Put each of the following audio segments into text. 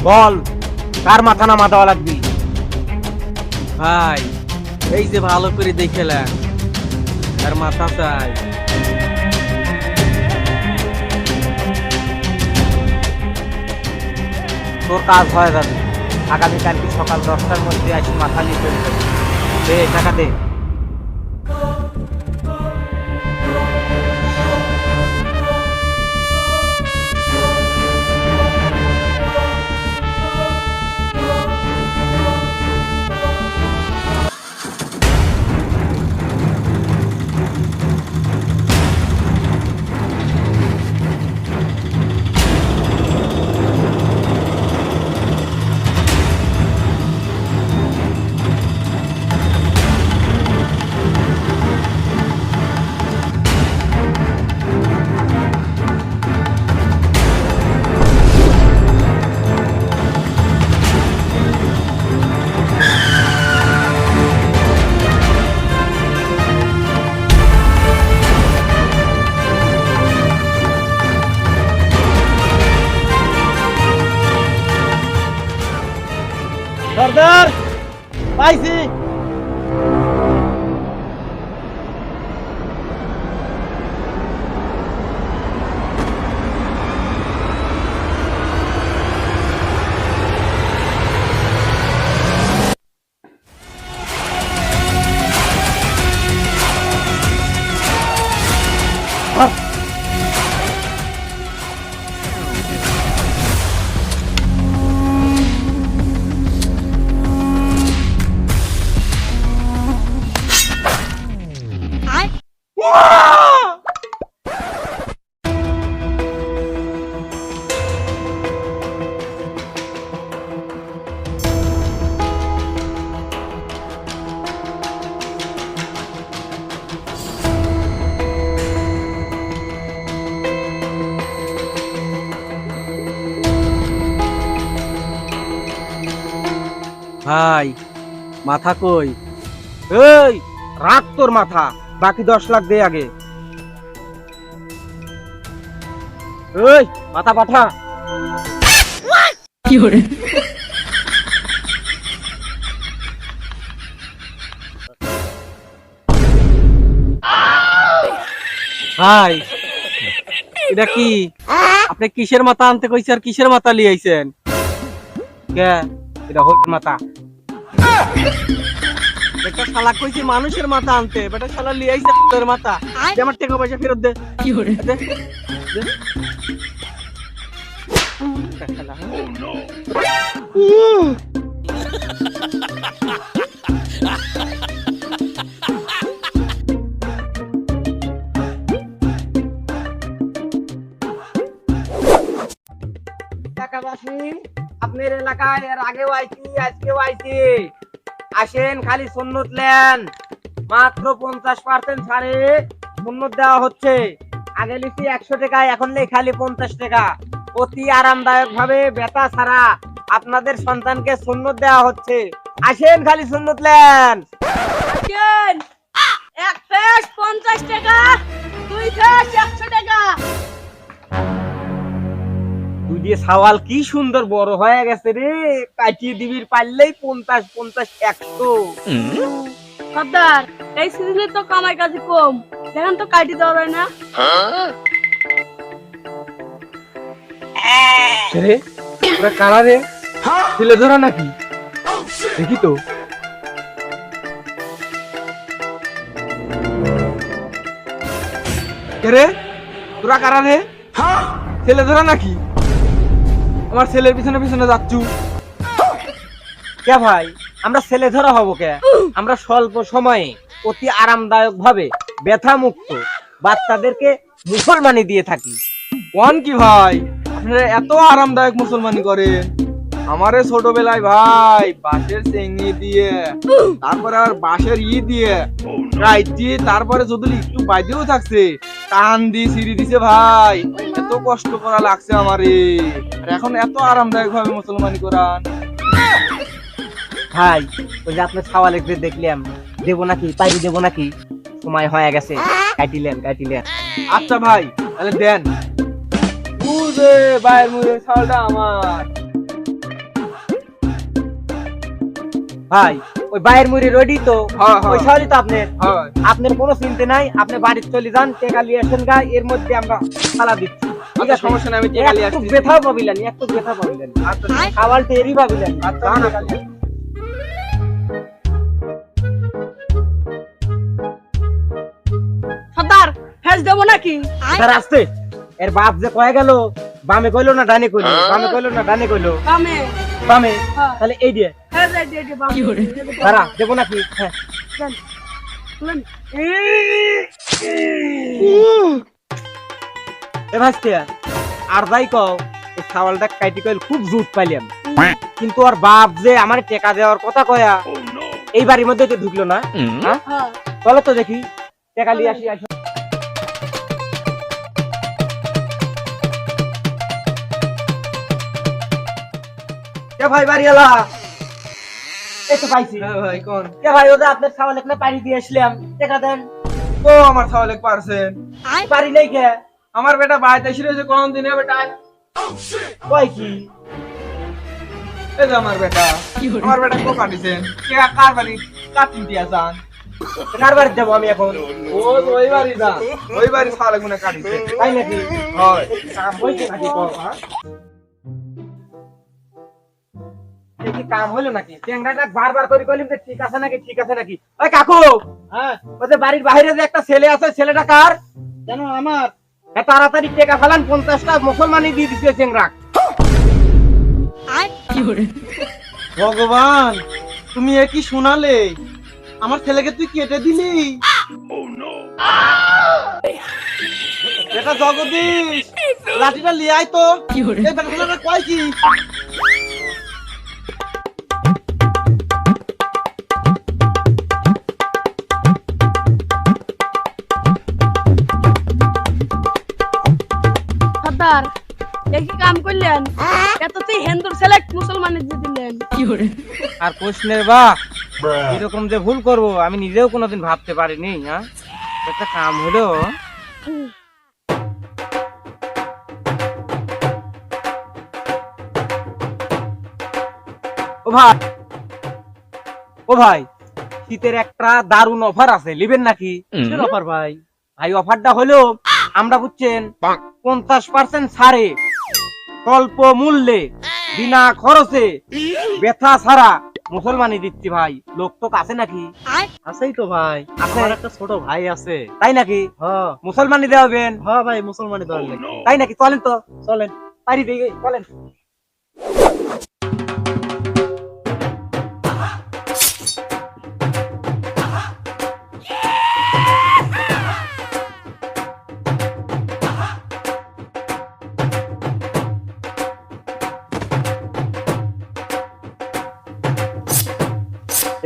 বল, কার মাথা নামা দেওয়া লাগবে? ভাই এই যে ভালো করে দেখেলেন, তার মাথা চাই। তোর কাজ হয়ে যাবে। আগামীকালকে সকাল 10টার মধ্যে আসি মাথা নিয়ে চলে যাবে। দে টাকা দে। সর্দার পাইছি। ভাই মাথা কই? এই রাখ তোর মাথা, বাকি 10 লাখ দে আগে। এই মাথা পাঠা। ভাই এটা কি? আপনি কিসের মাথা আনতে কইছে আর কিসের মাথা লিয়ে আইছেন? কে? এটা হল মাথা। একটা শালা কইছে মানুষের মাথা আনতে, বেটা শালা লিয়ে আইছে তোর মাথা। দে আমার টাকা পয়সা ফেরত দে। দে, দে। শালা। টাকাবাসী আপনার এলাকায় এর আগেও আইছি, আজকেও আইছি। আসেন, খালি সুন্নত নেন। মাত্র 50% ছাড়ে সুন্নত দেওয়া হচ্ছে। আগে লিখি 100 টাকায়, এখন নেই খালি 50 টাকা। অতি আরামদায়ক ভাবে বেতা ছাড়া আপনাদের সন্তানকে সুন্নত দেওয়া হচ্ছে। আসেন, খালি সুন্নত নেন। এক ফেস 50 টাকা, দুই ফেস 100 টাকা। তুই দিয়ে সওয়াল কি সুন্দর বড় হয়ে গেছে রে। কাটিয়ে দিবির পারলেই 50 50 100। সর্দার এই সিজনে তো কামাই কাজে কম, দেখেন তো কাটি দেওয়া যায় না। রে ওরা কারা রে? ছেলে ধরা নাকি? দেখি তো। রে তোরা কারা রে? ছেলে ধরা নাকি? আমার ছেলের পিছনে পিছনে যাচ্ছু কে ভাই? আমরা ছেলে ধরা হব কে? আমরা স্বল্প সময়ে অতি আরামদায়ক ভাবে ব্যথা মুক্ত বাচ্চাদেরকে মুসলমানি দিয়ে থাকি। কোন কি ভাই, আপনারা এত আরামদায়ক মুসলমানি করেন? আমারে ছোটবেলায় ভাই বাঁশের চেঙ্গি দিয়ে, তারপরে আর বাঁশের দিয়ে রাইতি, তারপরে যদি একটু বাইরেও থাকছে কান দিয়ে সিঁড়ি দিছে ভাই। এত কষ্ট করা লাগছে আমারে, আর এখন এত আরামদায়ক ভাবে মুসলমানি করান। ভাই ওই যে আপনার ছাওয়াল একটু দেখলাম, দেবো নাকি? পাইরি দেবো নাকি? সময় হয়ে গেছে, কাটিলেন। আচ্ছা ভাই তাহলে দেন। বুঝে বাইরের মুখের ছালটা আমার। ভাই ওই বাইরের মুড়ি রেডি তো হ্যাঁ, হ্যাঁ। ওই শাড়ি তো আপনার হয় আপনার কোনো চিন্তা নাই, আপনি বাড়িতে চলে যান, টেকা নিয়ে আসেন গা, এর মধ্যে আমরা খালা দিচ্ছি। ঠিক আচ্ছা, আছে, সমস্যা নাই, আমি টেকা নিয়ে একটু আসছি। ব্যথাও পাবিলেন, একটু ব্যথা পাবিলেন, আচ্ছা খাবার টেরই পাবিলেন। আচ্ছা, টেকা নিয়ে আসেন। সর্দার ফেস দেবো নাকি? স্যার আসতে, এর বাপ যে কয়ে গেল বামে কইলো না ডানে কইলো, বামে কইলো না ডানে কইলো, বামে। বামে, হ্যাঁ। তাহলে এই দিয়ে ফেস দিয়ে বামে। দাঁড়া দেবো নাকি? হ্যাঁ চল, চলেন। এ ভাসতে আর যাই কও, এই ছাওয়ালটা কাইটি কইল খুব জুট পাইলাম, কিন্তু আর বাপ যে আমার টেকা দেওয়ার কথা কয়া এই বাড়ির মধ্যে তো ঢুকলো না। হ্যাঁ হ্যাঁ। চলো তো দেখি টেকা নিয়ে আসি। আসো কে ভাই বাড়িওয়ালা, এই তো পাইছি। হ্যাঁ ভাই কোন কে ভাই ওদের আপনার ছাওয়াল এখানে পানি দিয়ে আসলাম, টেকা দেন। ও আমার ছাওয়ালে পারছেন পারি নাই কে? আমার বেটা বাইতে এসে রয়েছে কোন দিনে বেটা কয় কি? এই যে আমার বেটা কো কাটিছেন কে কার বাড়ি কাটিন দিয়া যান কার বাড়ি যাবো আমি এখন? ও তো ওই বাড়ি যান ওই বাড়ি ছাওয়ালে গুনে কাটিছে তাই নাকি? হয় কাম হয়েছে নাকি? কি কাম হলো নাকি? চ্যাংড়াটা বারবার করে কইলাম যে ঠিক আছে নাকি, ঠিক আছে নাকি। ওই কাকু, হ্যাঁ ওদের বাড়ির বাইরে যে একটা ছেলে আছে, ছেলেটা কার? জানো আমার হ্যাঁ, তাড়াতাড়ি টেকা ফেলান, 50টা মুসলমানই দিয়ে দিচ্ছে চ্যাংড়া। ভগবান, তুমি এ কি শোনালে? আমার ছেলেকে তুই কেটে দিলি। এটা জগদীশ, লাঠিটা লিয়ে আয় তো। এই বেটাটা কয় কি? সর্দার দেখি কাম করলেন, এততেই হিন্দুর ছেলে মুসলমানের দিয়ে দিলেন। আর প্রশ্নের বা এরকম যে ভুল করব আমি নিজেও কোনোদিন ভাবতে পারিনি। হ্যাঁ, একটা কাম হলো। ও ভাই, ও ভাই, শীতের একটা দারুণ অফার আছে, নেবেন নাকি? কিসের অফার ভাই? ভাই অফারটা হলো আমরা বুঝছেন 50% ছাড়ে, স্বল্প মূল্যে, বিনা খরচে, ব্যথা ছাড়া মুসলমানি দিচ্ছি ভাই। লোক তো আছে নাকি? আছেই তো ভাই, আছে? আমার একটা ছোট ভাই আছে। তাই নাকি? হ্যাঁ মুসলমানি দেওয়াবেন? হ্যাঁ ভাই, মুসলমানি দল লাগে। তাই নাকি? চলেন তো, চলেন। পারি দিকে চলেন।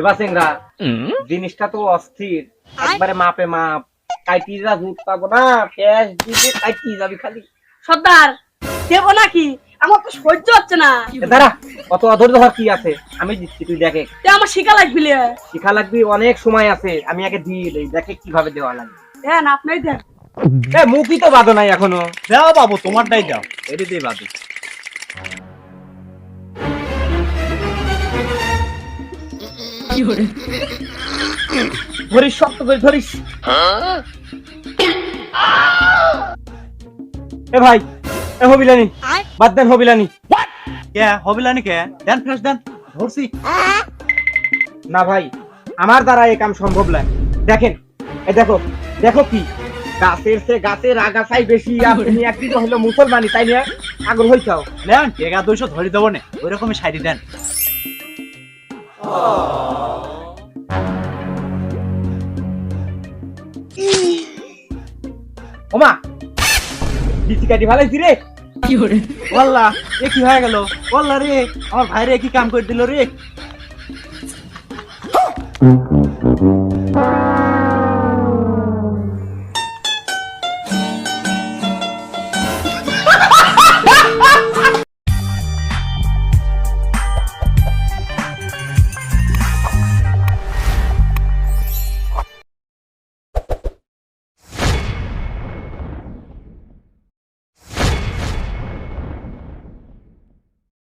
এবার সিংরা জিনিসটা তো অস্থির, একবারে মাপে মাপ, কাইটি যা জুট পাবো না, ফ্যাস দিতে কাইটি যাবি খালি। সর্দার দেবো নাকি? আমার তো সহ্য হচ্ছে না। দাঁড়া, কত অধৈর্য হওয়ার কি আছে, আমি দিচ্ছি, তুই দেখে। তে আমার শিখা লাগবে। শিখা লাগবে, অনেক সময় আছে, আমি আগে দিয়ে দেই, দেখে কিভাবে দেওয়া লাগে। দেন, আপনাই দেন। এ মুখই তো বাঁধো নাই এখনো। দাও বাবু, তোমারটাই দাও। এটাতেই বাদে। ধরিস, শক্ত করে ধরিস। এ ভাই, এ হবিলানি, বাদ দেন হবিলানি। কে হবিলানি কে? দেন ফ্রেশ দেন। ধরছি। না ভাই, আমার দ্বারা এই কাম সম্ভব নয়। দেখেন, এ দেখো, দেখো কি গাছের সে গাছের আগাছাই বেশি, আর তুমি একদিন হলো মুসলমানি, তাই নিয়ে আগ্রহ হইছাও। নেন, টেকা 200 ধরে দেবো না, ওই রকমই সাইডি দেন। ওমা, বিচি কাটি ভালাইছি রে। ওয়াল্লা, এ কি হয়ে গেল? ওয়াল্লা রে, আমার ভাইরে কি কাম করে দিল রে?